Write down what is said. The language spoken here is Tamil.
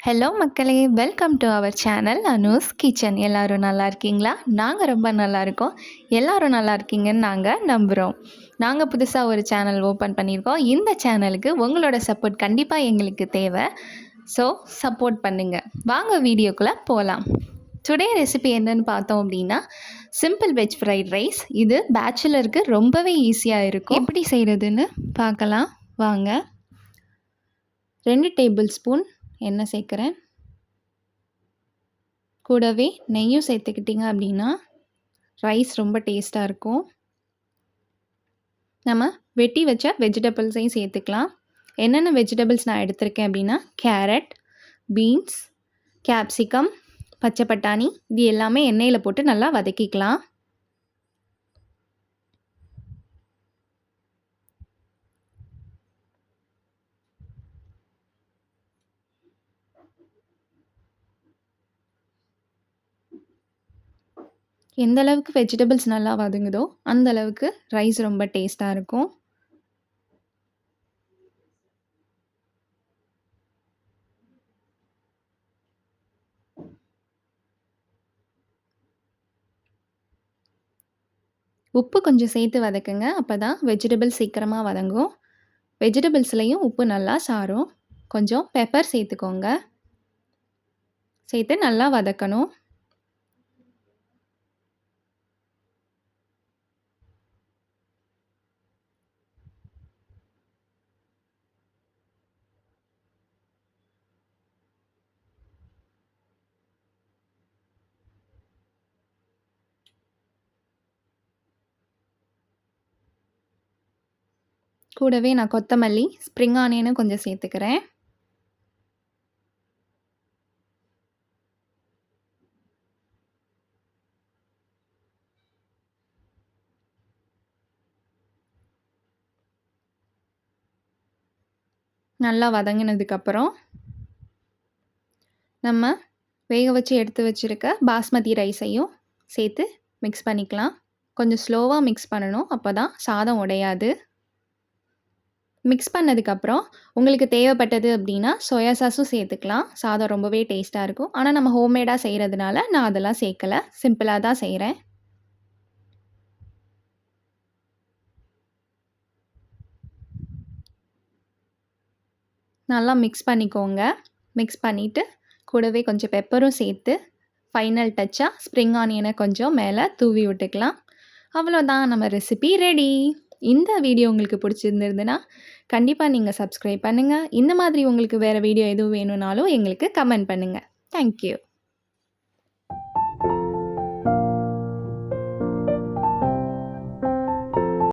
ஹலோ மக்களே, welcome to our channel Anu's kitchen. எல்லோரும் நல்லா இருக்கீங்களா? நாங்கள் ரொம்ப நல்லா இருக்கோம். எல்லோரும் நல்லா இருக்கீங்கன்னு நாங்கள் நம்புகிறோம். நாங்கள் புதுசாக ஒரு சேனல் ஓப்பன் பண்ணியிருக்கோம். இந்த சேனலுக்கு உங்களோட சப்போர்ட் கண்டிப்பாக எங்களுக்கு தேவை. ஸோ சப்போர்ட் பண்ணுங்கள். வாங்க வீடியோக்குள்ளே போகலாம். டுடே ரெசிபி என்னன்னு பார்த்தோம் அப்படின்னா, சிம்பிள் வெஜ் ஃப்ரைட் ரைஸ். இது பேச்சுலருக்கு ரொம்பவே ஈஸியாக இருக்கும். எப்படி செய்கிறதுன்னு பார்க்கலாம் வாங்க. 2 டேபிள் ஸ்பூன் எண்ணெய் சேர்க்குறேன். கூடவே நெய்யும் சேர்த்துக்கிட்டிங்க அப்படின்னா ரைஸ் ரொம்ப டேஸ்ட்டாக இருக்கும். நம்ம வெட்டி வச்ச வெஜிடபிள்ஸையும் சேர்த்துக்கலாம். என்னென்ன வெஜிடபிள்ஸ் நான் எடுத்திருக்கேன் அப்படின்னா, கேரட், பீன்ஸ், கேப்சிகம், பச்சை பட்டாணி, இது எல்லாமே எண்ணெயில் போட்டு நல்லா வதக்கிக்கலாம். எந்த அளவுக்கு வெஜிடபிள்ஸ் நல்லா வதங்குதோ அந்த அளவுக்கு ரைஸ் ரொம்ப டேஸ்ட்டாக இருக்கும். உப்பு கொஞ்சம் சேர்த்து வதக்குங்க. அப்போ தான் வெஜிடபிள்ஸ் சீக்கிரமாக வதங்கும். வெஜிடபிள்ஸ்லேயும் உப்பு நல்லா சாரும். கொஞ்சம் பெப்பர் சேர்த்துக்கோங்க. சேர்த்து நல்லா வதக்கணும். கூடவே நான் கொத்தமல்லி, ஸ்ப்ரிங் ஆனியனும் கொஞ்சம் சேர்த்துக்கிறேன். நல்லா வதங்கினதுக்கப்புறம் நம்ம வேக வச்சு எடுத்து வச்சுருக்க பாஸ்மதி ரைஸையும் சேர்த்து மிக்ஸ் பண்ணிக்கலாம். கொஞ்சம் ஸ்லோவாக மிக்ஸ் பண்ணணும். அப்போ தான் சாதம் உடையாது. மிக்ஸ் பண்ணதுக்கப்புறம் உங்களுக்கு தேவைப்பட்டது அப்படின்னா சோயா சாஸும் சேர்த்துக்கலாம். சாதம் ரொம்பவே டேஸ்ட்டாக இருக்கும். ஆனால் நம்ம ஹோம்மேடாக செய்கிறதுனால நான் அதெல்லாம் சேர்க்கலை. சிம்பிளாக தான் செய்கிறேன். நல்லா மிக்ஸ் பண்ணிக்கோங்க. மிக்ஸ் பண்ணிவிட்டு கூடவே கொஞ்சம் பெப்பரும் சேர்த்து ஃபைனல் டச்சாக ஸ்ப்ரிங் ஆனியனை கொஞ்சம் மேலே தூவி விட்டுக்கலாம். அவ்வளோதான், நம்ம ரெசிபி ரெடி. இந்த வீடியோ உங்களுக்கு பிடிச்சிருந்ததுன்னா கண்டிப்பாக நீங்கள் சப்ஸ்கிரைப் பண்ணுங்கள். இந்த மாதிரி உங்களுக்கு வேறு வீடியோ எதுவும் வேணும்னாலும் எங்களுக்கு கமெண்ட் பண்ணுங்கள். தேங்க்யூ.